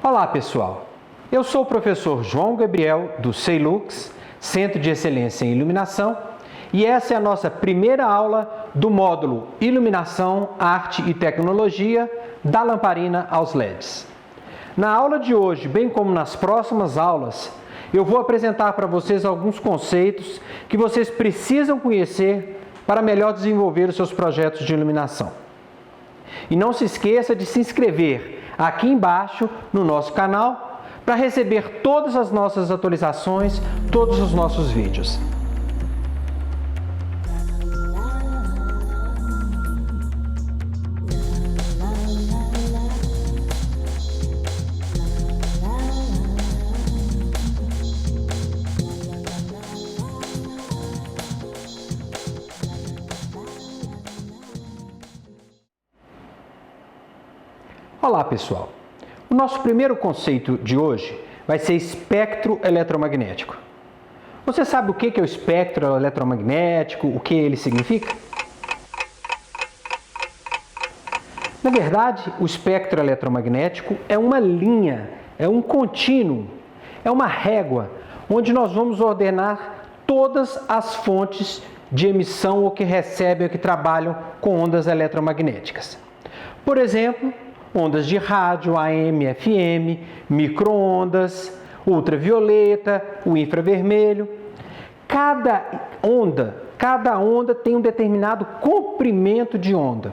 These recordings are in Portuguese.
Olá pessoal, eu sou o professor João Gabriel do CEILUX, Centro de Excelência em Iluminação, e essa é a nossa primeira aula do módulo Iluminação, Arte e Tecnologia da lamparina aos LEDs. Na aula de hoje, bem como nas próximas aulas, eu vou apresentar para vocês alguns conceitos que vocês precisam conhecer para melhor desenvolver os seus projetos de iluminação. E não se esqueça de se inscrever aqui embaixo no nosso canal para receber todas as nossas atualizações, todos os nossos vídeos. Olá pessoal, o nosso primeiro conceito de hoje vai ser espectro eletromagnético. Você sabe o que é o espectro eletromagnético, o que ele significa? Na verdade, o espectro eletromagnético é uma linha, é um contínuo, é uma régua, onde nós vamos ordenar todas as fontes de emissão ou que recebem ou que trabalham com ondas eletromagnéticas. Por exemplo, ondas de rádio, AM, FM, micro-ondas, ultravioleta, o infravermelho. Cada onda tem um determinado comprimento de onda.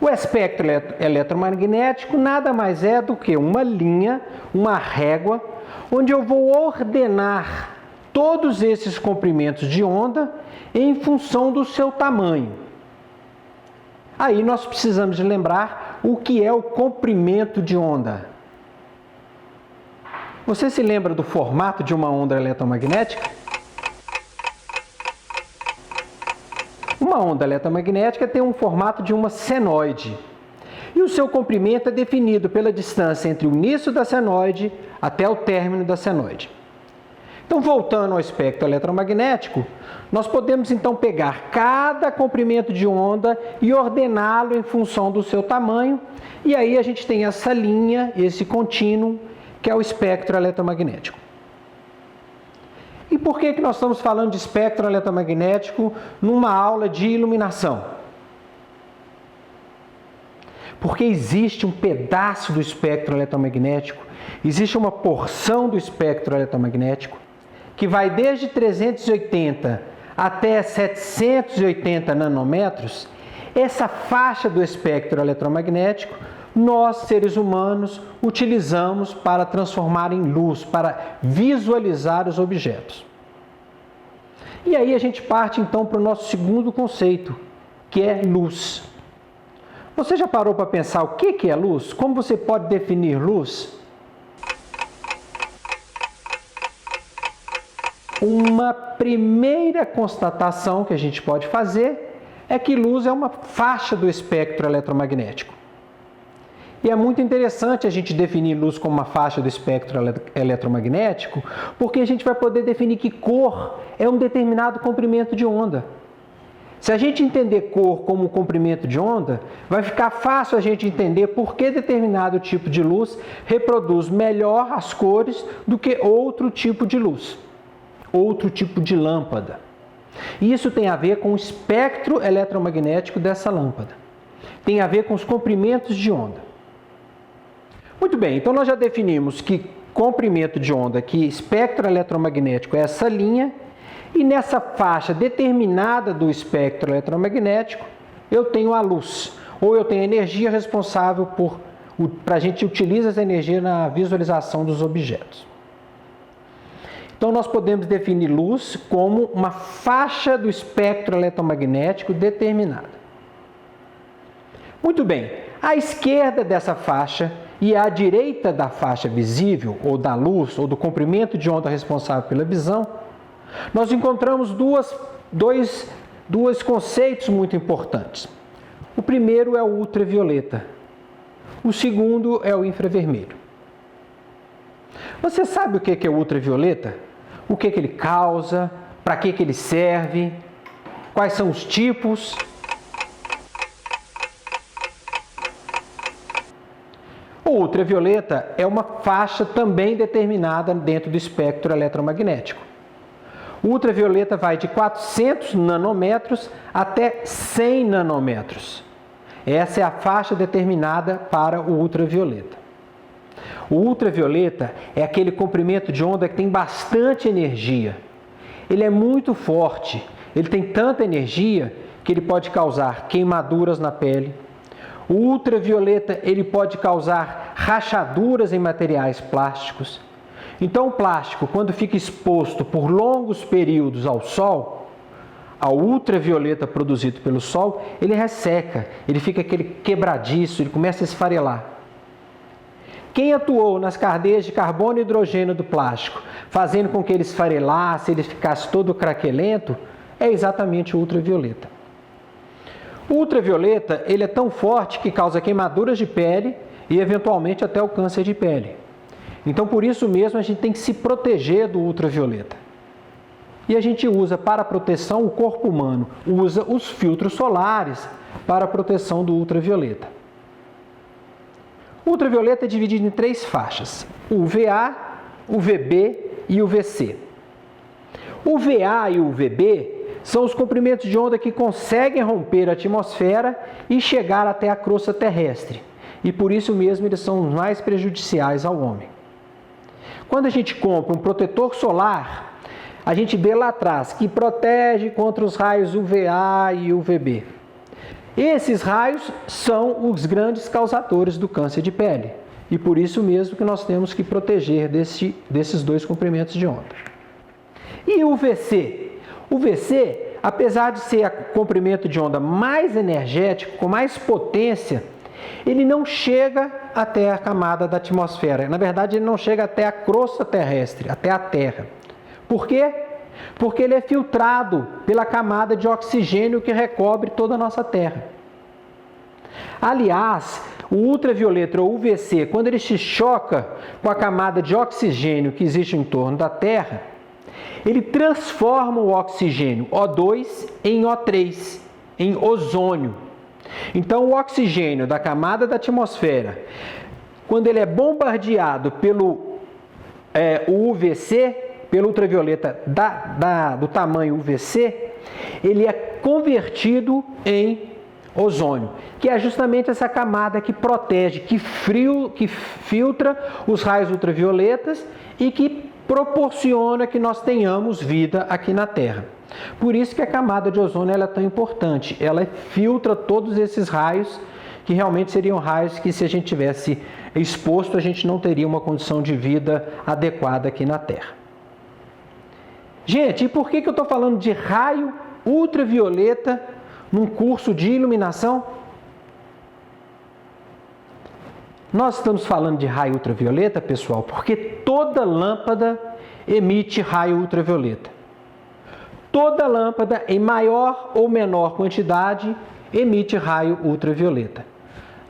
O espectro eletromagnético nada mais é do que uma linha, uma régua, onde eu vou ordenar todos esses comprimentos de onda em função do seu tamanho. Aí nós precisamos de lembrar o que é o comprimento de onda. Você se lembra do formato de uma onda eletromagnética? Uma onda eletromagnética tem um formato de uma senoide. E o seu comprimento é definido pela distância entre o início da senoide até o término da senoide. Então, voltando ao espectro eletromagnético, nós podemos então pegar cada comprimento de onda e ordená-lo em função do seu tamanho, e aí a gente tem essa linha, esse contínuo, que é o espectro eletromagnético. E por que nós estamos falando de espectro eletromagnético numa aula de iluminação? Porque existe um pedaço do espectro eletromagnético, existe uma porção do espectro eletromagnético que vai desde 380 até 780 nanômetros. Essa faixa do espectro eletromagnético, nós, seres humanos, utilizamos para transformar em luz, para visualizar os objetos. E aí a gente parte então para o nosso segundo conceito, que é luz. Você já parou para pensar o que é luz? Como você pode definir luz? Uma primeira constatação que a gente pode fazer é que luz é uma faixa do espectro eletromagnético. E é muito interessante a gente definir luz como uma faixa do espectro eletromagnético, porque a gente vai poder definir que cor é um determinado comprimento de onda. Se a gente entender cor como comprimento de onda, vai ficar fácil a gente entender por que determinado tipo de luz reproduz melhor as cores do que outro tipo de luz, outro tipo de lâmpada. E isso tem a ver com o espectro eletromagnético dessa lâmpada. Tem a ver com os comprimentos de onda. Muito bem, então nós já definimos que comprimento de onda, que espectro eletromagnético é essa linha, e nessa faixa determinada do espectro eletromagnético, eu tenho a luz, ou eu tenho a energia responsável para a gente utilizar essa energia na visualização dos objetos. Então, nós podemos definir luz como uma faixa do espectro eletromagnético determinada. Muito bem, à esquerda dessa faixa e à direita da faixa visível, ou da luz, ou do comprimento de onda responsável pela visão, nós encontramos dois conceitos muito importantes. O primeiro é o ultravioleta, o segundo é o infravermelho. Você sabe o que é o ultravioleta? O que ele causa? Para que ele serve? Quais são os tipos? O ultravioleta é uma faixa também determinada dentro do espectro eletromagnético. O ultravioleta vai de 400 nanômetros até 100 nanômetros. Essa é a faixa determinada para o ultravioleta. O ultravioleta é aquele comprimento de onda que tem bastante energia. Ele é muito forte, ele tem tanta energia que ele pode causar queimaduras na pele. O ultravioleta ele pode causar rachaduras em materiais plásticos. Então o plástico, quando fica exposto por longos períodos ao sol, ao ultravioleta produzido pelo sol, ele resseca, ele fica aquele quebradiço, ele começa a esfarelar. Quem atuou nas cadeias de carbono e hidrogênio do plástico, fazendo com que ele esfarelasse, ele ficasse todo craquelento, é exatamente o ultravioleta. O ultravioleta ele é tão forte que causa queimaduras de pele e eventualmente até o câncer de pele. Então por isso mesmo a gente tem que se proteger do ultravioleta. E a gente usa para proteção, o corpo humano usa os filtros solares para a proteção do ultravioleta. O ultravioleta é dividido em 3 faixas, o UVA, o VB e o VC. O VA e o VB são os comprimentos de onda que conseguem romper a atmosfera e chegar até a crosta terrestre. E por isso mesmo eles são os mais prejudiciais ao homem. Quando a gente compra um protetor solar, a gente vê lá atrás que protege contra os raios UVA e UVB. Esses raios são os grandes causadores do câncer de pele. E por isso mesmo que nós temos que proteger desses 2 comprimentos de onda. E o VC? O VC, apesar de ser o comprimento de onda mais energético, com mais potência, ele não chega até a camada da atmosfera. Na verdade, ele não chega até a crosta terrestre, até a Terra. Por quê? Porque ele é filtrado pela camada de oxigênio que recobre toda a nossa Terra. Aliás, o ultravioleta ou UVC, quando ele se choca com a camada de oxigênio que existe em torno da Terra, ele transforma o oxigênio O2 em O3, em ozônio. Então, o oxigênio da camada da atmosfera, quando ele é bombardeado pelo UVC, pelo ultravioleta do tamanho UVC, ele é convertido em ozônio, que é justamente essa camada que protege, que filtra os raios ultravioletas e que proporciona que nós tenhamos vida aqui na Terra. Por isso que a camada de ozônio ela é tão importante. Ela filtra todos esses raios, que realmente seriam raios que, se a gente tivesse exposto, a gente não teria uma condição de vida adequada aqui na Terra. Gente, e por que eu estou falando de raio ultravioleta num curso de iluminação? Nós estamos falando de raio ultravioleta, pessoal, porque toda lâmpada emite raio ultravioleta. Toda lâmpada, em maior ou menor quantidade, emite raio ultravioleta.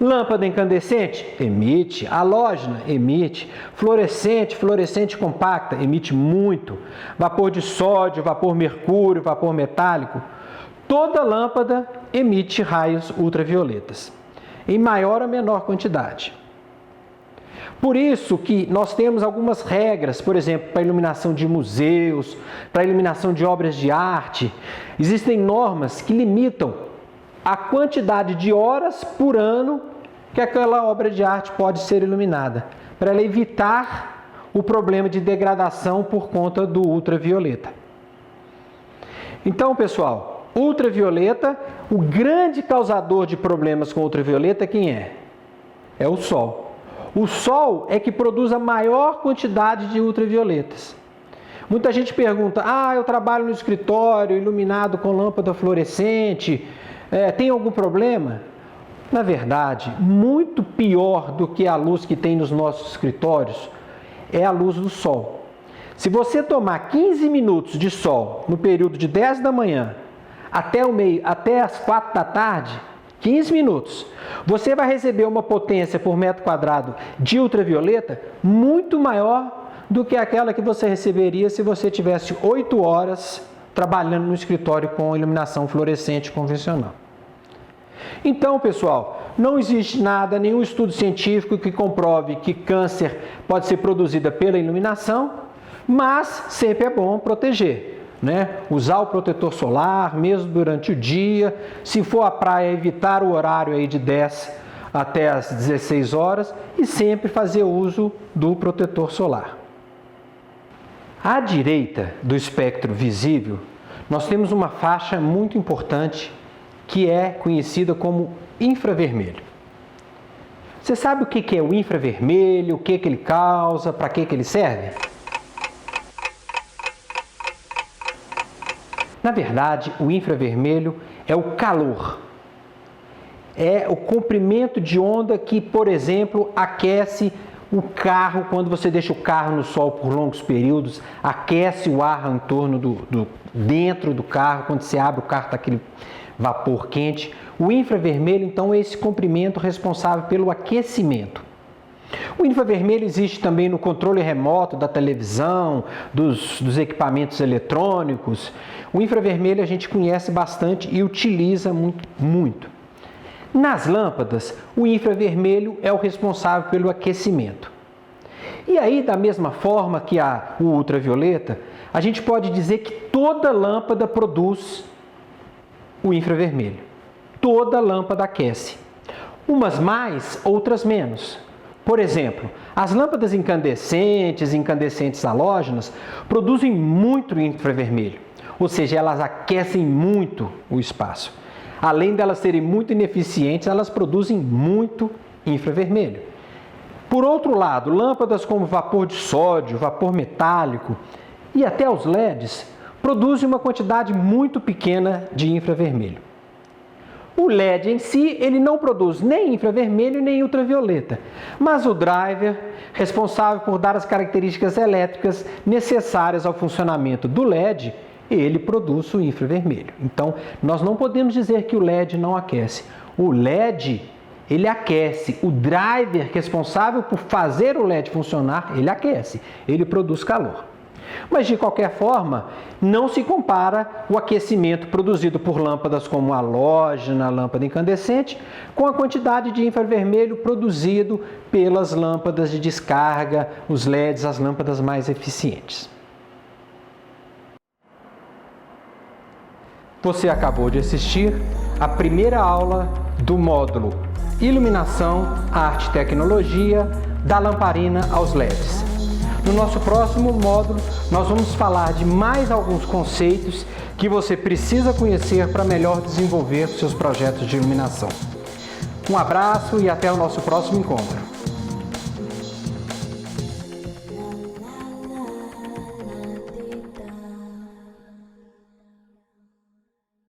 Lâmpada incandescente? Emite. Halógena? Emite. Fluorescente compacta? Emite muito. Vapor de sódio, vapor mercúrio, vapor metálico? Toda lâmpada emite raios ultravioletas, em maior ou menor quantidade. Por isso que nós temos algumas regras, por exemplo, para a iluminação de museus, para a iluminação de obras de arte. Existem normas que limitam a quantidade de horas por ano que aquela obra de arte pode ser iluminada, para ela evitar o problema de degradação por conta do ultravioleta. Então, pessoal, ultravioleta, o grande causador de problemas com ultravioleta, quem é? É o Sol. O Sol é que produz a maior quantidade de ultravioletas. Muita gente pergunta, eu trabalho no escritório iluminado com lâmpada fluorescente, tem algum problema? Na verdade, muito pior do que a luz que tem nos nossos escritórios é a luz do Sol. Se você tomar 15 minutos de sol no período de 10 da manhã até as 4 da tarde, 15 minutos, você vai receber uma potência por metro quadrado de ultravioleta muito maior do que aquela que você receberia se você tivesse 8 horas trabalhando no escritório com iluminação fluorescente convencional. Então, pessoal, não existe nada, nenhum estudo científico que comprove que câncer pode ser produzido pela iluminação, mas sempre é bom proteger, né? Usar o protetor solar, mesmo durante o dia. Se for à praia, evitar o horário aí de 10 até as 16 horas e sempre fazer uso do protetor solar. À direita do espectro visível, nós temos uma faixa muito importante que é conhecida como infravermelho. Você sabe o que é o infravermelho, o que ele causa, para que ele serve? Na verdade, o infravermelho é o calor. É o comprimento de onda que, por exemplo, aquece o carro, quando você deixa o carro no sol por longos períodos, aquece o ar em torno dentro do carro, quando você abre o carro está aquele vapor quente. O infravermelho, então, é esse comprimento responsável pelo aquecimento. O infravermelho existe também no controle remoto da televisão, dos equipamentos eletrônicos. O infravermelho a gente conhece bastante e utiliza muito. Nas lâmpadas, o infravermelho é o responsável pelo aquecimento. E aí, da mesma forma que o ultravioleta, a gente pode dizer que toda lâmpada produz o infravermelho. Toda lâmpada aquece. Umas mais, outras menos. Por exemplo, as lâmpadas incandescentes halógenas, produzem muito infravermelho, ou seja, elas aquecem muito o espaço. Além delas serem muito ineficientes, elas produzem muito infravermelho. Por outro lado, lâmpadas como vapor de sódio, vapor metálico e até os LEDs produzem uma quantidade muito pequena de infravermelho. O LED em si, ele não produz nem infravermelho nem ultravioleta, mas o driver, responsável por dar as características elétricas necessárias ao funcionamento do LED, ele produz o infravermelho. Então, nós não podemos dizer que o LED não aquece. O LED, ele aquece. O driver responsável por fazer o LED funcionar, ele aquece. Ele produz calor. Mas, de qualquer forma, não se compara o aquecimento produzido por lâmpadas como a halógena, a lâmpada incandescente, com a quantidade de infravermelho produzido pelas lâmpadas de descarga, os LEDs, as lâmpadas mais eficientes. Você acabou de assistir a primeira aula do módulo Iluminação, Arte e Tecnologia, da lamparina aos LEDs. No nosso próximo módulo, nós vamos falar de mais alguns conceitos que você precisa conhecer para melhor desenvolver seus projetos de iluminação. Um abraço e até o nosso próximo encontro.